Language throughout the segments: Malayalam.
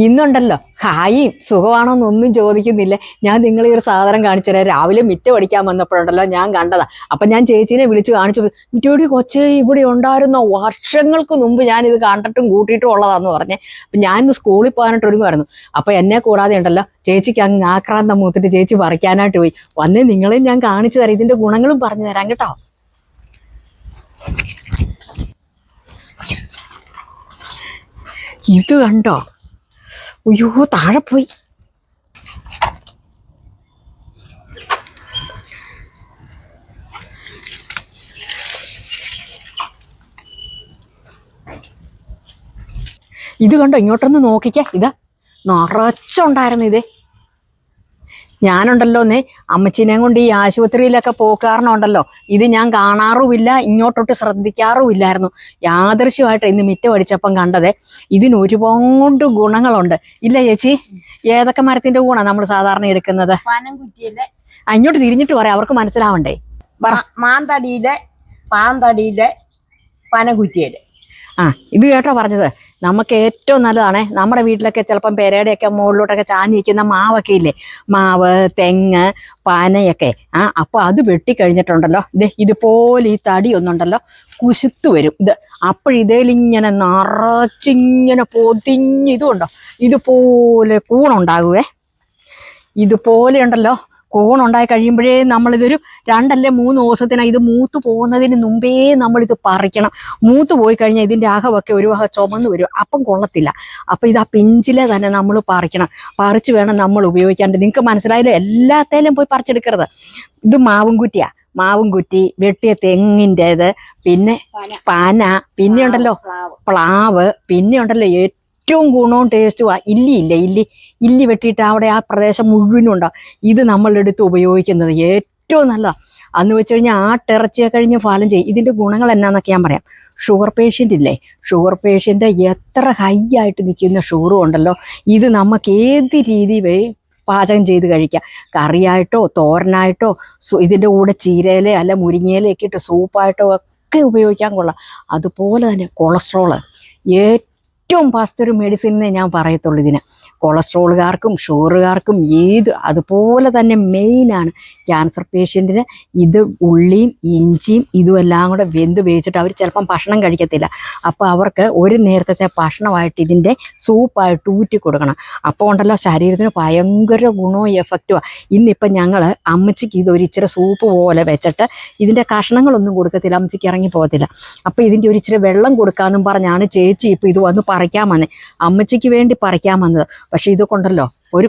ഇന്നുണ്ടല്ലോ ഹായും സുഖമാണോന്നൊന്നും ചോദിക്കുന്നില്ല. ഞാൻ നിങ്ങളെ ഒരു സാധനം കാണിച്ചുതരാം. രാവിലെ മിറ്റം അടിക്കാൻ വന്നപ്പോഴുണ്ടല്ലോ ഞാൻ കണ്ടതാ. അപ്പം ഞാൻ ചേച്ചീനെ വിളിച്ച് കാണിച്ചു. മിറ്റോടി കൊച്ചേ ഇവിടെ ഉണ്ടായിരുന്ന വർഷങ്ങൾക്ക് മുമ്പ് ഞാനിത് കണ്ടിട്ടും കൂട്ടിയിട്ടും ഉള്ളതാന്ന് പറഞ്ഞേ. അപ്പം ഞാനിന്ന് സ്കൂളിൽ പോകാനായിട്ട് ഒരുങ്ങുമായിരുന്നു. അപ്പം എന്നെ കൂടാതെ ഉണ്ടല്ലോ ചേച്ചിക്ക് അങ്ങ് ആക്രാന്തം മൂത്തിട്ട് ചേച്ചി പറിക്കാനായിട്ട് പോയി. വന്നേ നിങ്ങളെയും ഞാൻ കാണിച്ചു തരാം, ഇതിൻ്റെ ഗുണങ്ങളും പറഞ്ഞു തരാം കേട്ടോ. ഇത് കണ്ടോ? അയ്യോ താഴെ പോയി. ഇത് കണ്ടോ? ഇങ്ങോട്ടൊന്ന് നോക്കിക്കേ. ഇതാ നിറച്ചുണ്ടായിരുന്നു ഇതേ. ഞാനുണ്ടല്ലോന്നേ അമ്മച്ചീനെയും കൊണ്ട് ഈ ആശുപത്രിയിലൊക്കെ പോക്കാറുണ്ടല്ലോ, ഇത് ഞാൻ കാണാറുമില്ല, ഇങ്ങോട്ടോട്ട് ശ്രദ്ധിക്കാറുമില്ലായിരുന്നു. യാദൃശ്യമായിട്ട് ഇന്ന് മിറ്റം അടിച്ചപ്പം കണ്ടതേ. ഇതിന് ഒരുപാട് ഗുണങ്ങളുണ്ട് ഇല്ല ചേച്ചി? ഏതൊക്കെ മരത്തിന്റെ ഗുണം നമ്മൾ സാധാരണ എടുക്കുന്നത്? ഇങ്ങോട്ട് തിരിഞ്ഞിട്ട് പറയാം, അവർക്ക് മനസ്സിലാവണ്ടേ. മാന്തടിയിലെ പാന്തടിയിലെ പനകുറ്റിയിലെ. ഇത് കേട്ടോ പറഞ്ഞത്. നമുക്ക് ഏറ്റവും നല്ലതാണ്. നമ്മുടെ വീട്ടിലൊക്കെ ചിലപ്പം പെരയുടെയൊക്കെ മുകളിലോട്ടൊക്കെ ചാഞ്ഞിരിക്കുന്ന മാവൊക്കെ ഇല്ലേ, മാവ്, തെങ്ങ്, പനയൊക്കെ. അപ്പോൾ അത് വെട്ടിക്കഴിഞ്ഞിട്ടുണ്ടല്ലോ ഇതുപോലെ ഈ തടി ഒന്നുണ്ടല്ലോ കുശുത്ത് വരും. ഇത് അപ്പോഴിതേലിങ്ങനെ നിറച്ചിങ്ങനെ പൊതിഞ്ഞ് ഇതുണ്ടോ ഇതുപോലെ കൂണുണ്ടാകുവേ. ഇതുപോലെ ഉണ്ടല്ലോ കൂണുണ്ടായി കഴിയുമ്പോഴേ നമ്മളിതൊരു 2 അല്ലെ 3 ദിവസത്തിനാണ് ഇത് മൂത്ത് പോകുന്നതിന് മുമ്പേ നമ്മളിത് പറിക്കണം. മൂത്ത് പോയി കഴിഞ്ഞാൽ ഇതിൻ്റെ അകമൊക്കെ ഒരു വക ചുമന്ന് വരും, അപ്പം കൊള്ളത്തില്ല. അപ്പം ഇത് ആ പിഞ്ചിലെ തന്നെ നമ്മൾ പറിക്കണം. പറിച്ച് വേണം നമ്മൾ ഉപയോഗിക്കാണ്ട്. നിങ്ങൾക്ക് മനസ്സിലായാലും എല്ലാത്തേലും പോയി പറിച്ചെടുക്കരുത്. ഇത് മാവും കുറ്റിയാണ്. മാവും കുറ്റി, വെട്ടിയ തെങ്ങിൻ്റേത്, പിന്നെ പന, പിന്നെ ഉണ്ടല്ലോ പ്ലാവ്, പിന്നെ ഉണ്ടല്ലോ ഏറ്റവും ഗുണവും ടേസ്റ്റും ഇല്ലി വെട്ടിയിട്ട് അവിടെ ആ പ്രദേശം മുഴുവനും ഉണ്ടാവും. ഇത് നമ്മളെടുത്ത് ഉപയോഗിക്കുന്നത് ഏറ്റവും നല്ലതാണ്. അന്ന് വെച്ച് കഴിഞ്ഞാൽ ആട്ടിറച്ചിയെ കഴിഞ്ഞ് ഫലം ചെയ്യും. ഇതിൻ്റെ ഗുണങ്ങൾ എന്നാന്നൊക്കെ ഞാൻ പറയാം. ഷുഗർ പേഷ്യൻ്റ് ഇല്ലേ, ഷുഗർ പേഷ്യൻ്റ് എത്ര ഹൈ ആയിട്ട് നിൽക്കുന്ന ഷുഗറും ഉണ്ടല്ലോ, ഇത് നമുക്ക് ഏത് രീതിയിൽ പാചകം ചെയ്ത് കഴിക്കാം. കറിയായിട്ടോ തോരനായിട്ടോ ഇതിൻ്റെ കൂടെ ചീരയില അല്ല മുരിങ്ങയിലയൊക്കെ ഇട്ട് സൂപ്പായിട്ടോ ഒക്കെ ഉപയോഗിക്കാൻ കൊള്ളാം. അതുപോലെ തന്നെ കൊളസ്ട്രോള് ഏറ്റവും ഫസ്റ്റ് ഒരു മെഡിസിനെ ഞാൻ പറയത്തുള്ളൂ ഇതിന്. കൊളസ്ട്രോളുകാർക്കും ഷുഗറുകാർക്കും അതുപോലെ തന്നെ മെയിനാണ് ക്യാൻസർ പേഷ്യൻറ്റിന്. ഇത് ഉള്ളിയും ഇഞ്ചിയും ഇതുമെല്ലാം കൂടെ വെന്ത് വേവിച്ചിട്ട് അവർ ചിലപ്പം ഭക്ഷണം കഴിക്കത്തില്ല. അപ്പോൾ അവർക്ക് ഒരു നേരത്തെ ഭക്ഷണമായിട്ട് ഇതിൻ്റെ സൂപ്പായിട്ട് ഊറ്റി കൊടുക്കണം. അപ്പോൾ ഉണ്ടല്ലോ ശരീരത്തിന് ഭയങ്കര ഗുണവും എഫക്റ്റുമാണ്. ഇന്നിപ്പം ഞങ്ങൾ അമ്മച്ചിക്ക് ഇതൊരു ഇച്ചിരി സൂപ്പ് പോലെ വെച്ചിട്ട് ഇതിൻ്റെ കഷ്ണങ്ങളൊന്നും കൊടുക്കത്തില്ല, അമ്മച്ചിക്ക് ഇറങ്ങി പോകത്തില്ല. അപ്പോൾ ഇതിൻ്റെ ഒരു ഇച്ചിരി വെള്ളം കൊടുക്കാമെന്നും പറഞ്ഞാണ് ചേച്ചി ഇപ്പോൾ ഇത് വന്ന് പറിക്കാൻ വന്നത്. അമ്മച്ചിക്ക് വേണ്ടി പറിക്കാൻ വന്നത്. പക്ഷെ ഇതൊക്കെ ഉണ്ടല്ലോ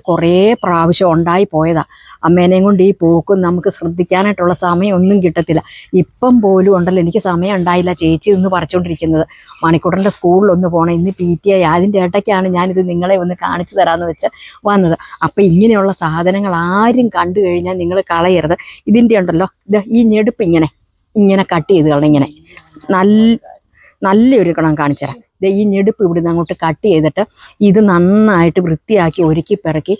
കുറേ പ്രാവശ്യം ഉണ്ടായി പോയതാ. അമ്മേനെയും കൊണ്ട് ഈ പോക്കും നമുക്ക് ശ്രദ്ധിക്കാനായിട്ടുള്ള സമയം ഒന്നും കിട്ടത്തില്ല. ഇപ്പം പോലും ഉണ്ടല്ലോ എനിക്ക് സമയം ഉണ്ടായില്ല ചേച്ചി ഇന്ന് പറിച്ചുകൊണ്ടിരിക്കുന്നത്. മണിക്കൂട്ടൻ്റെ സ്കൂളിലൊന്ന് പോകണം, ഇന്ന് PTA. അതിൻ്റെ ഇടയ്ക്കാണ് ഞാനിത് നിങ്ങളെ ഒന്ന് കാണിച്ചു തരാമെന്ന് വെച്ച് വന്നത്. അപ്പം ഇങ്ങനെയുള്ള സാധനങ്ങൾ ആരും കണ്ടു കഴിഞ്ഞാൽ നിങ്ങൾ കളയരുത്. ഇതിൻ്റെ ഉണ്ടല്ലോ ഈ ഞെടുപ്പ് ഇങ്ങനെ കട്ട് ചെയ്ത് കളഞ്ഞ ഇങ്ങനെ നല്ലൊരു ഗുണം കാണിച്ചു തരാം. ഈ ഞെടുപ്പ് ഇവിടുന്ന് അങ്ങോട്ട് കട്ട് ചെയ്തിട്ട് ഇത് നന്നായിട്ട് വൃത്തിയാക്കി ഒരുക്കി പിറക്കി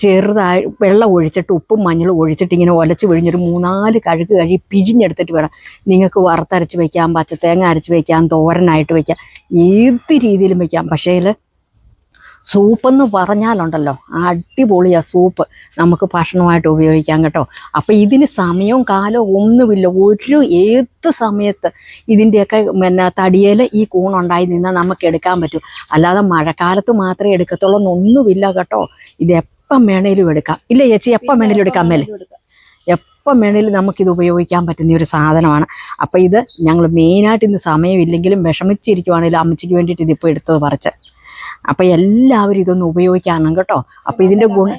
ചെറുതായി വെള്ളം ഒഴിച്ചിട്ട് ഉപ്പും മഞ്ഞളും ഒഴിച്ചിട്ട് ഇങ്ങനെ ഒലച്ച് പിഴിഞ്ഞൊരു 3-4 കഴുക് പിഴിഞ്ഞെടുത്തിട്ട് വേണം നിങ്ങൾക്ക് വറുത്തരച്ച് വയ്ക്കാം, പച്ചത്തേങ്ങ അരച്ച് വയ്ക്കാം, തോരനായിട്ട് വയ്ക്കാം, ഏത് രീതിയിലും വയ്ക്കാം. പക്ഷേ സൂപ്പെന്ന് പറഞ്ഞാലുണ്ടല്ലോ അടിപൊളിയാണ് സൂപ്പ്. നമുക്ക് ഭക്ഷണമായിട്ട് ഉപയോഗിക്കാം കേട്ടോ. അപ്പം ഇതിന് സമയവും കാലവും ഒന്നുമില്ല. ഏത് സമയത്ത് ഇതിൻ്റെയൊക്കെ തടിയേൽ ഈ കൂണുണ്ടായി നിന്നാൽ നമുക്ക് എടുക്കാൻ പറ്റും. അല്ലാതെ മഴക്കാലത്ത് മാത്രമേ എടുക്കത്തുള്ളൂ എന്നൊന്നുമില്ല കേട്ടോ. ഇത് എപ്പം വേണേലും എടുക്കാം. ഇല്ല ചേച്ചി? എപ്പം വേണേലും എടുക്കാം മേലെ, എപ്പം വേണേലും നമുക്കിത് ഉപയോഗിക്കാൻ പറ്റുന്ന ഒരു സാധനമാണ്. അപ്പോൾ ഇത് ഞങ്ങൾ മെയിനായിട്ട് ഇന്ന് സമയമില്ലെങ്കിലും വിഷമിച്ചിരിക്കുവാണെങ്കിലും അമ്മച്ചിക്ക് വേണ്ടിയിട്ട് ഇതിപ്പോൾ എടുത്തത് പറിച്ച്. അപ്പം എല്ലാവരും ഇതൊന്ന് ഉപയോഗിക്കണം കേട്ടോ. അപ്പം ഇതിൻ്റെ ഗുണം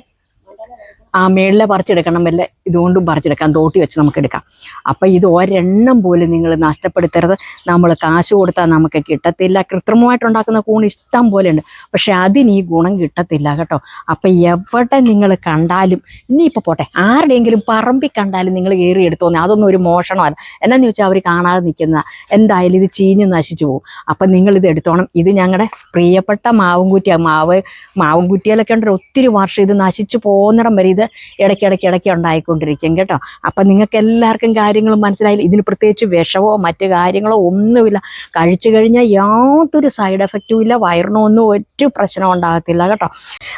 മേളിലെ പറിച്ചെടുക്കണം, വല്ല ഇതുകൊണ്ടും പറിച്ചെടുക്കാം, തോട്ടി വെച്ച് നമുക്ക് എടുക്കാം. അപ്പം ഇത് ഒരെണ്ണം പോലും നിങ്ങൾ നഷ്ടപ്പെടുത്തരുത്. നമ്മൾ കാശ് കൊടുത്താൽ നമുക്ക് കിട്ടത്തില്ല. കൃത്രിമമായിട്ടുണ്ടാക്കുന്ന കൂൺ ഇഷ്ടം പോലെ ഉണ്ട്, പക്ഷെ അതിന് ഈ ഗുണം കിട്ടത്തില്ല കേട്ടോ. അപ്പം എവിടെ നിങ്ങൾ കണ്ടാലും, ഇനിയിപ്പോൾ പോട്ടെ ആരുടെയെങ്കിലും പറമ്പിൽ കണ്ടാലും നിങ്ങൾ കയറി എടുത്തോന്നേ, അതൊന്നും ഒരു മോഷണമല്ല. എന്നാന്ന് ചോദിച്ചാൽ അവർ കാണാതെ നിൽക്കുന്ന എന്തായാലും ഇത് ചീഞ്ഞ് നശിച്ചു പോകും. അപ്പം നിങ്ങളിത് എടുത്തോണം. ഇത് ഞങ്ങളുടെ പ്രിയപ്പെട്ട മാവും കുറ്റിയാണ്. മാവും കുറ്റിയിലൊക്കെ ഉണ്ടല്ലോ ഒത്തിരി വർഷം ഇത് നശിച്ചു പോകുന്നിടം വരെ ഇത് ഇത് ഇടയ്ക്ക് ഉണ്ടായിക്കൊണ്ടിരിക്കും കേട്ടോ. അപ്പം നിങ്ങൾക്ക് എല്ലാവർക്കും കാര്യങ്ങളും മനസ്സിലായില്ല. ഇതിന് പ്രത്യേകിച്ച് വിഷമോ മറ്റു കാര്യങ്ങളോ ഒന്നുമില്ല. കഴിച്ചു കഴിഞ്ഞാൽ യാതൊരു സൈഡ് എഫക്റ്റും ഇല്ല, വയറിനൊന്നും ഒരു പ്രശ്നം ഉണ്ടാകത്തില്ല കേട്ടോ.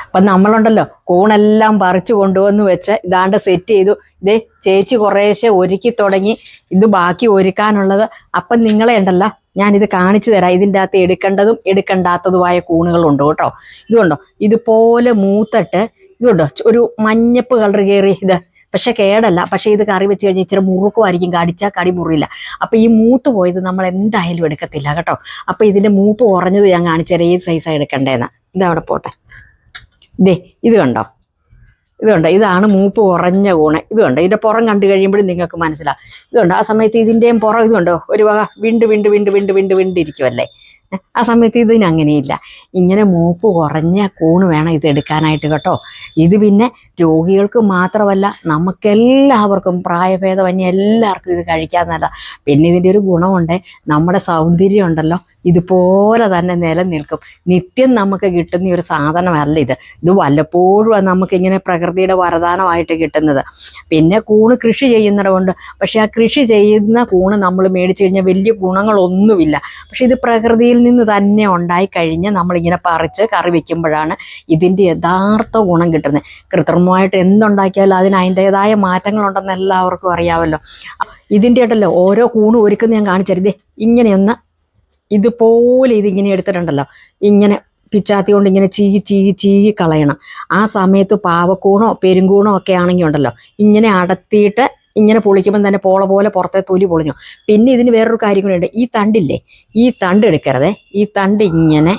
അപ്പം നമ്മളുണ്ടല്ലോ കൂണെല്ലാം പറിച്ചു കൊണ്ടുവന്ന് വെച്ച് ഇതാണ്ട് സെറ്റ് ചെയ്തു. ഇതേ ചേച്ചി കുറേശ്ശെ ഒരുക്കി തുടങ്ങി, ഇത് ബാക്കി ഒരുക്കാനുള്ളത്. അപ്പം നിങ്ങളെ ഉണ്ടല്ലോ ഞാനിത് കാണിച്ചു തരാം. ഇതിൻ്റെ അകത്ത് എടുക്കേണ്ടതും എടുക്കേണ്ടാത്തതുമായ കൂണുകളുണ്ട് കേട്ടോ. ഇതുകൊണ്ടോ ഇതുപോലെ മൂത്തിട്ട് ഇതുകൊണ്ടോ ഒരു മഞ്ഞപ്പ് കളർ കയറി ഇത്, പക്ഷെ കേടല്ല. പക്ഷെ ഇത് കറി വെച്ച് കഴിഞ്ഞാൽ ഇച്ചിരി മുറുക്കുമായിരിക്കും, കടിച്ചാൽ കടി മുറിയില്ല. അപ്പം ഈ മൂത്ത് പോയത് നമ്മൾ എന്തായാലും എടുക്കത്തില്ല കേട്ടോ. അപ്പം ഇതിൻ്റെ മൂപ്പ് കുറഞ്ഞത് ഞാൻ കാണിച്ചു തരാം, ഏത് സൈസാണ് എടുക്കേണ്ടതെന്ന്. ഇതവിടെ പോട്ടെ. ഇത് കണ്ടോ, ഇതാണ് മൂപ്പ് കുറഞ്ഞ കൂണ്. ഇതുണ്ട് ഇതിൻ്റെ പുറം കണ്ടു കഴിയുമ്പോഴും നിങ്ങൾക്ക് മനസ്സിലാവും. ഇതുണ്ട് ആ സമയത്ത് ഇതിൻ്റെയും പുറം ഇതുണ്ടോ ഒരു വക വിണ്ടിരിക്കുമല്ലേ. ആ സമയത്ത് ഇതിനങ്ങനെയില്ല. ഇങ്ങനെ മൂപ്പ് കുറഞ്ഞ കൂണ് വേണം ഇത് എടുക്കാനായിട്ട് കേട്ടോ. ഇത് പിന്നെ രോഗികൾക്ക് മാത്രമല്ല നമുക്കെല്ലാവർക്കും, പ്രായഭേദമന്യേ എല്ലാവർക്കും ഇത് കഴിക്കാമെന്നല്ല. പിന്നെ ഇതിൻ്റെ ഒരു ഗുണമുണ്ട്, നമ്മുടെ സൗന്ദര്യം ഉണ്ടല്ലോ ഇതുപോലെ തന്നെ നിലനിൽക്കും. നിത്യം നമുക്ക് കിട്ടുന്ന ഒരു സാധനമല്ല ഇത്. ഇത് വല്ലപ്പോഴും നമുക്കിങ്ങനെ പ്രകൃതിയുടെ വരദാനമായിട്ട് കിട്ടുന്നത്. പിന്നെ കൂണ് കൃഷി ചെയ്യുന്നതുകൊണ്ട്, പക്ഷെ ആ കൃഷി ചെയ്യുന്ന കൂണ് നമ്മൾ മേടിച്ചു കഴിഞ്ഞാൽ വലിയ ഗുണങ്ങളൊന്നുമില്ല. പക്ഷെ ഇത് പ്രകൃതിയിൽ നിന്ന് തന്നെ ഉണ്ടായിക്കഴിഞ്ഞ് നമ്മളിങ്ങനെ പറിച്ച് കറി വെക്കുമ്പോഴാണ് ഇതിൻ്റെ യഥാർത്ഥ ഗുണം കിട്ടുന്നത്. കൃത്രിമമായിട്ട് എന്തുണ്ടാക്കിയാലും അതിന് അതിൻ്റെതായ മാറ്റങ്ങളുണ്ടെന്ന് എല്ലാവർക്കും അറിയാമല്ലോ. ഇതിൻ്റെ ആയിട്ടല്ലോ ഓരോ കൂണ് ഒരുക്കുന്ന ഞാൻ കാണിച്ചരുതേ. ഇങ്ങനെയൊന്ന് ഇതുപോലെ ഇതിങ്ങനെ എടുത്തിട്ടുണ്ടല്ലോ, ഇങ്ങനെ പിച്ചാത്തി കൊണ്ട് ഇങ്ങനെ ചീകി കളയണം. ആ സമയത്ത് പാവക്കൂണോ പെരുങ്കൂണോ ഒക്കെ ആണെങ്കിൽ ഉണ്ടല്ലോ ഇങ്ങനെ അടത്തിയിട്ട് ഇങ്ങനെ പൊളിക്കുമ്പം തന്നെ പോള പോലെ പുറത്തെ തൊലി പൊളിഞ്ഞു. പിന്നെ ഇതിന് വേറൊരു കാര്യം കൂടെ ഉണ്ട്. ഈ തണ്ടില്ലേ, ഈ തണ്ട് എടുക്കരുതേ. ഈ തണ്ട് ഇങ്ങനെ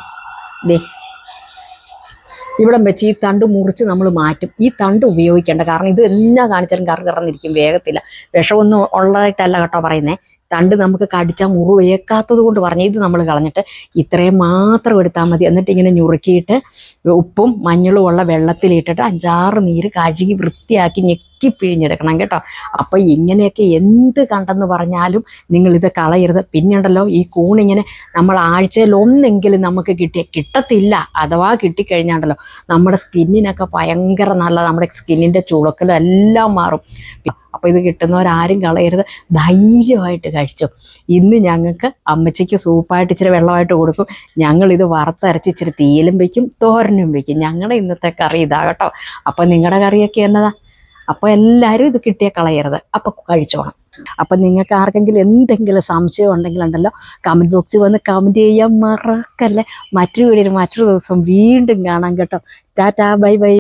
ഇവിടെ വെച്ച് ഈ തണ്ട് മുറിച്ച് നമ്മൾ മാറ്റും. ഈ തണ്ട് ഉപയോഗിക്കേണ്ട, കാരണം ഇത് എന്നാ കാണിച്ചാലും കറന്നിരിക്കും, വേഗത്തില്ല. വിഷമൊന്നും ഉള്ളതായിട്ടല്ല കേട്ടോ പറയുന്നത്. തണ്ട് നമുക്ക് കടിച്ചാൽ മുറിവേക്കാത്തത് കൊണ്ട് പറഞ്ഞ് ഇത് നമ്മൾ കളഞ്ഞിട്ട് ഇത്രയും മാത്രം എടുത്താൽ മതി. എന്നിട്ട് ഇങ്ങനെ ഞുറുക്കിയിട്ട് ഉപ്പും മഞ്ഞളും ഉള്ള വെള്ളത്തിലിട്ടിട്ട് 5-6 നീര് കഴുകി വൃത്തിയാക്കി ഞെക്കി പിഴിഞ്ഞെടുക്കണം കേട്ടോ. അപ്പോൾ ഇങ്ങനെയൊക്കെ എന്ത് കണ്ടെന്ന് പറഞ്ഞാലും നിങ്ങളിത് കളയരുത്. പിന്നെ ഉണ്ടല്ലോ ഈ കൂണിങ്ങനെ നമ്മൾ ആഴ്ചയിൽ ഒന്നെങ്കിലും നമുക്ക് കിട്ടത്തില്ല. അഥവാ കിട്ടിക്കഴിഞ്ഞാണ്ടല്ലോ നമ്മുടെ സ്കിന്നിനൊക്കെ ഭയങ്കര നല്ല, നമ്മുടെ സ്കിന്നിൻ്റെ ചുളുക്കലും എല്ലാം മാറും. അപ്പോൾ ഇത് കിട്ടുന്നവരാരും കളയരുത്, ധൈര്യമായിട്ട് കഴിച്ചു. ഇന്ന് ഞങ്ങൾക്ക് അമ്മച്ചിക്ക് സൂപ്പായിട്ട് ഇച്ചിരി വെള്ളമായിട്ട് കൊടുക്കും. ഞങ്ങളിത് വറുത്തരച്ച് ഇച്ചിരി തീയിലും വയ്ക്കും, തോരനും വയ്ക്കും. ഞങ്ങളുടെ ഇന്നത്തെ കറി ഇതാ കേട്ടോ. അപ്പോൾ നിങ്ങളുടെ കറിയൊക്കെ എന്നതാ? അപ്പോൾ എല്ലാവരും ഇത് കിട്ടിയാൽ കളയരുത്, അപ്പോൾ കഴിച്ചോണം. അപ്പം നിങ്ങൾക്ക് ആർക്കെങ്കിലും എന്തെങ്കിലും സംശയം ഉണ്ടെങ്കിലുണ്ടല്ലോ കമൻറ്റ് ബോക്സിൽ വന്ന് കമൻറ്റ് ചെയ്യാൻ മറക്കല്ലേ. മറ്റൊരു വീഡിയോയിൽ മറ്റൊരു ദിവസം വീണ്ടും കാണാം കേട്ടോ. Tata, bye bye.